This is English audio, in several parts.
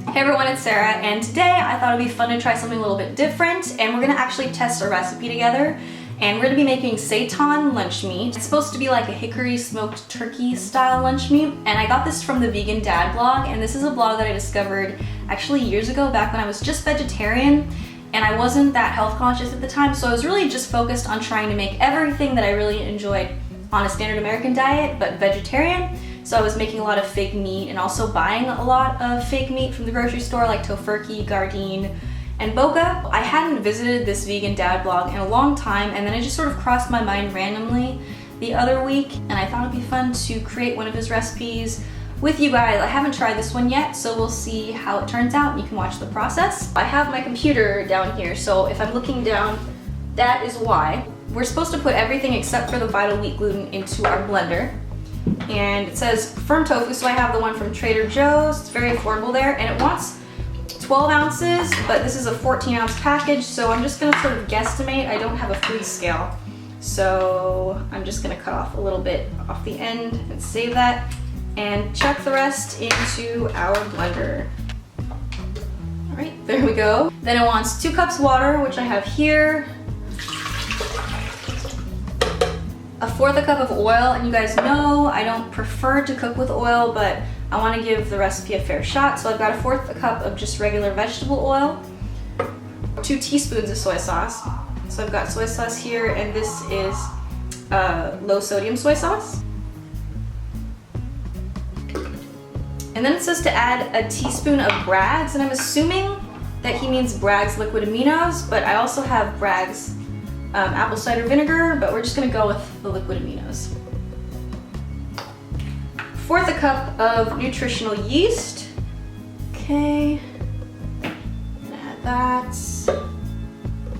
Hey everyone, it's Sarah, and today I thought it'd be fun to try something a little bit different, and we're gonna actually test a recipe together, and we're gonna be making seitan lunch meat. It's supposed to be like a hickory smoked turkey style lunch meat, and I got this from the Vegan Dad blog, and this is a blog that I discovered actually years ago, back when I was just vegetarian, and I wasn't that health conscious at the time, so I was really just focused on trying to make everything that I really enjoyed on a standard American diet, but vegetarian. So I was making a lot of fake meat and also buying a lot of fake meat from the grocery store like tofurkey, gardein, and boga. I hadn't visited this Vegan Dad blog in a long time, and then it just sort of crossed my mind randomly the other week, and I thought it'd be fun to create one of his recipes with you guys. I haven't tried this one yet, so we'll see how it turns out and you can watch the process. I have my computer down here, so if I'm looking down, that is why. We're supposed to put everything except for the vital wheat gluten into our blender. And it says firm tofu, so I have the one from Trader Joe's. It's very affordable there, and it wants 12 ounces, but this is a 14-ounce package, so I'm just gonna sort of guesstimate. I don't have a food scale, so I'm just gonna cut off a little bit off the end and save that, and chuck the rest into our blender. All right, there we go. Then it wants 2 cups water, which I have here. 1/4 cup of oil, and you guys know I don't prefer to cook with oil, but I want to give the recipe a fair shot, so I've got 1/4 cup of just regular vegetable oil, 2 teaspoons of soy sauce. So I've got soy sauce here, and this is low sodium soy sauce. And then it says to add a teaspoon of Bragg's, and I'm assuming that he means Bragg's liquid aminos, but I also have Bragg's apple cider vinegar, but we're just gonna go with the liquid aminos. 1/4 cup of nutritional yeast. Okay, add that.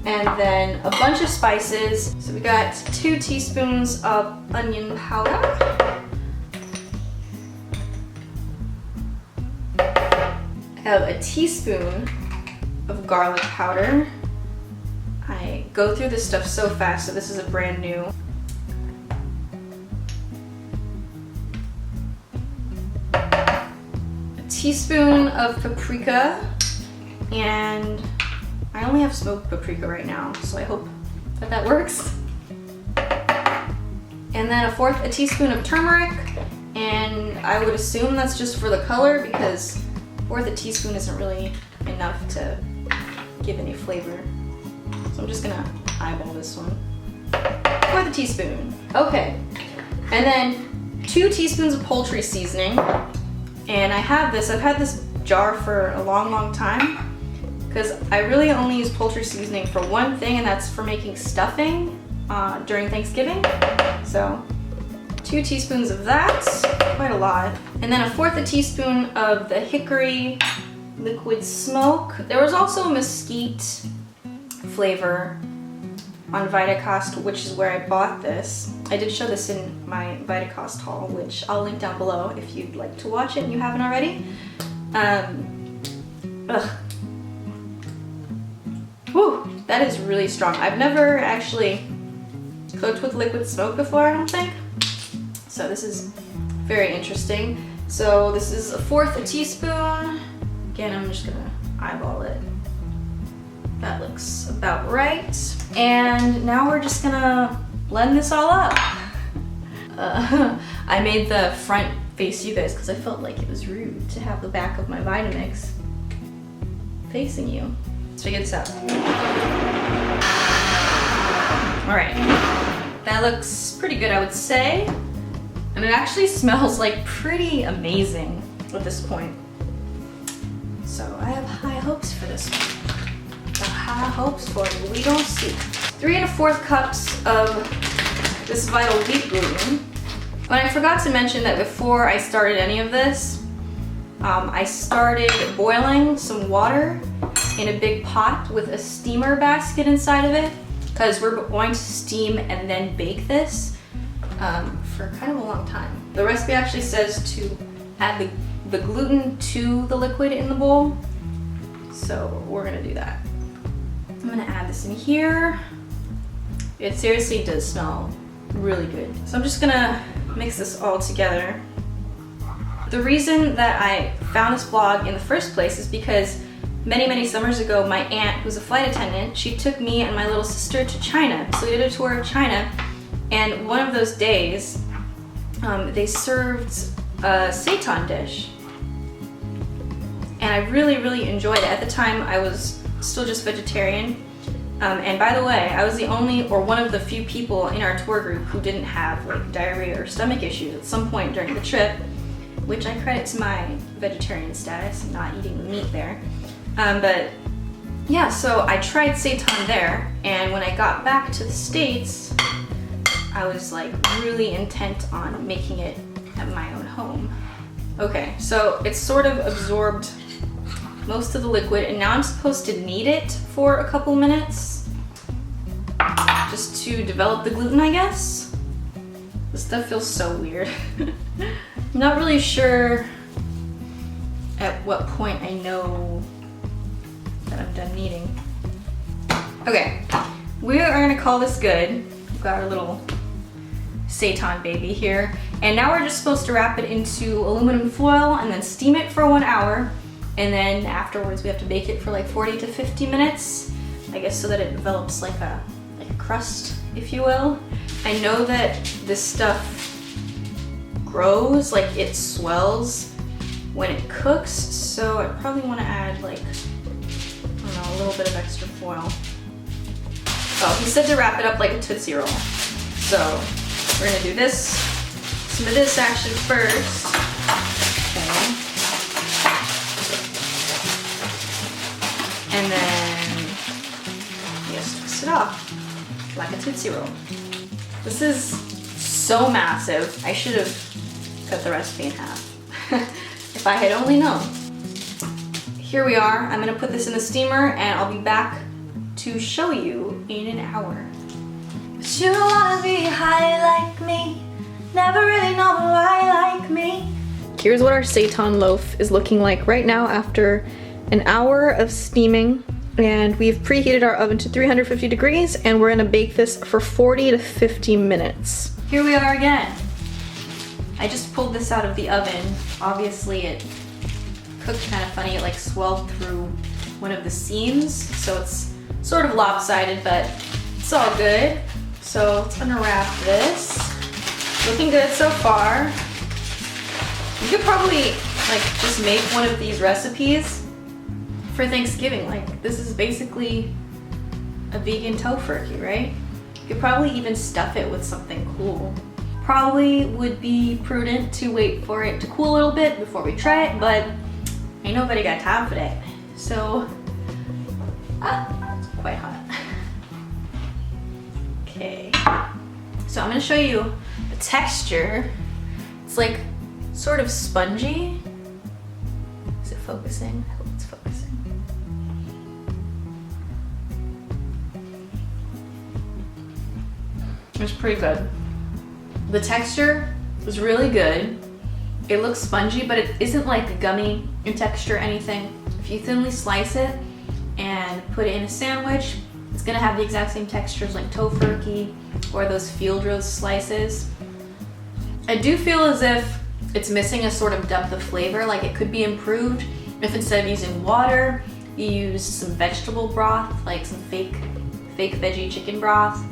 And then a bunch of spices. So we got 2 teaspoons of onion powder. I have a teaspoon of garlic powder. I go through this stuff so fast, so this is a brand new. A teaspoon of paprika, and I only have smoked paprika right now, so I hope that that works. And then a teaspoon of turmeric, and I would assume that's just for the color, because 1/4 teaspoon isn't really enough to give any flavor. So I'm just gonna eyeball this one. 1/4 teaspoon. Okay. And then 2 teaspoons of poultry seasoning. And I've had this jar for a long, long time, because I really only use poultry seasoning for one thing, and that's for making stuffing during Thanksgiving. So 2 teaspoons of that, quite a lot. And then 1/4 teaspoon of the hickory liquid smoke. There was also a mesquite flavor on Vitacost, which is where I bought this. I did show this in my Vitacost haul, which I'll link down below if you'd like to watch it and you haven't already. Whew, that is really strong. I've never actually cooked with liquid smoke before, I don't think. So this is very interesting. So this is 1/4 teaspoon. Again, I'm just gonna eyeball it. That looks about right. And now we're just gonna blend this all up. I made the front face you guys because I felt like it was rude to have the back of my Vitamix facing you. Let's figure this out. All right, that looks pretty good, I would say. And it actually smells like pretty amazing at this point. So I have high hopes for this one. High hopes for it. We don't see. 3 1/4 cups of this vital wheat gluten. But I forgot to mention that before I started any of this, I started boiling some water in a big pot with a steamer basket inside of it, because we're going to steam and then bake this for kind of a long time. The recipe actually says to add the gluten to the liquid in the bowl, so we're gonna do that. I'm gonna add this in here. It seriously does smell really good. So I'm just gonna mix this all together. The reason that I found this blog in the first place is because many summers ago, my aunt, who's a flight attendant, she took me and my little sister to China. So we did a tour of China, and one of those days, they served a seitan dish. And I really enjoyed it. At the time, I was still just vegetarian. And by the way, I was the only, or one of the few people in our tour group who didn't have like diarrhea or stomach issues at some point during the trip, which I credit to my vegetarian status, not eating the meat there. But yeah, so I tried seitan there, and when I got back to the States, I was like really intent on making it at my own home. Okay, so it's sort of absorbed most of the liquid, and now I'm supposed to knead it for a couple minutes just to develop the gluten, I guess. This stuff feels so weird. I'm not really sure at what point I know that I'm done kneading. Okay, we are gonna call this good. We've got our little seitan baby here, and now we're just supposed to wrap it into aluminum foil and then steam it for 1 hour. And then afterwards we have to bake it for like 40 to 50 minutes, I guess, so that it develops like a crust, if you will. I know that this stuff grows, like it swells when it cooks, so I probably want to add like, I don't know, a little bit of extra foil. Oh, he said to wrap it up like a Tootsie Roll. So we're gonna do this, some of this actually first. Okay. And then just mix it off like a Tootsie Roll. This is so massive. I should have cut the recipe in half if I had only known. Here we are. I'm gonna put this in the steamer and I'll be back to show you in an hour. But you wanna be high like me, never really know why like me. Here's what our seitan loaf is looking like right now after an hour of steaming, and we've preheated our oven to 350 degrees, and we're gonna bake this for 40 to 50 minutes. Here we are again. I just pulled this out of the oven. Obviously it cooked kind of funny. It like swelled through one of the seams, so it's sort of lopsided, but it's all good. So let's unwrap this. Looking good so far. You could probably like just make one of these recipes for Thanksgiving. Like, this is basically a vegan tofu, right? You could probably even stuff it with something cool. Probably would be prudent to wait for it to cool a little bit before we try it, but ain't nobody got time for that. So, it's quite hot. Okay, so I'm gonna show you the texture. It's like sort of spongy. Is it focusing? I hope it's focusing. It's pretty good. The texture is really good. It looks spongy, but it isn't like gummy in texture or anything. If you thinly slice it and put it in a sandwich, it's gonna have the exact same textures like tofurkey or those field roast slices. I do feel as if it's missing a sort of depth of flavor, like it could be improved if instead of using water, you use some vegetable broth, like some fake veggie chicken broth.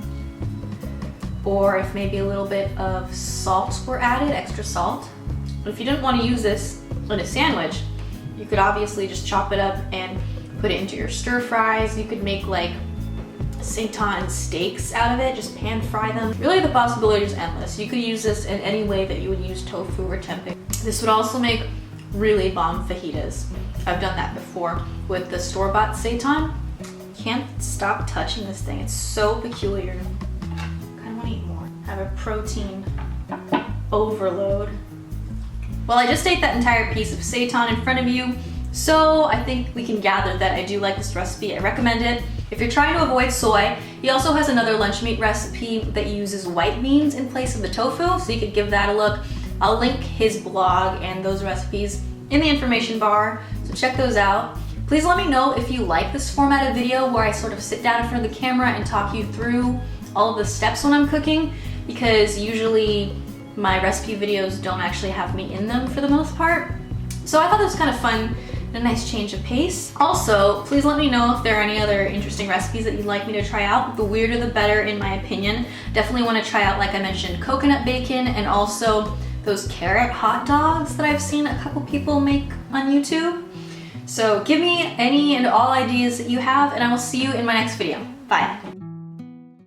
Or if maybe a little bit of salt were added, extra salt. But if you didn't want to use this in a sandwich, you could obviously just chop it up and put it into your stir fries. You could make like seitan steaks out of it, just pan fry them. Really the possibility is endless. You could use this in any way that you would use tofu or tempeh. This would also make really bomb fajitas. I've done that before with the store-bought seitan. Can't stop touching this thing. It's so peculiar. I want to eat more. Have a protein overload. Well, I just ate that entire piece of seitan in front of you, so I think we can gather that I do like this recipe. I recommend it. If you're trying to avoid soy, he also has another lunch meat recipe that uses white beans in place of the tofu, so you could give that a look. I'll link his blog and those recipes in the information bar, so check those out. Please let me know if you like this format of video where I sort of sit down in front of the camera and talk you through all of the steps when I'm cooking, because usually my recipe videos don't actually have me in them for the most part. So I thought this was kind of fun and a nice change of pace. Also, please let me know if there are any other interesting recipes that you'd like me to try out. The weirder the better, in my opinion. Definitely want to try out, like I mentioned, coconut bacon, and also those carrot hot dogs that I've seen a couple people make on YouTube. So give me any and all ideas that you have, and I will see you in my next video. Bye.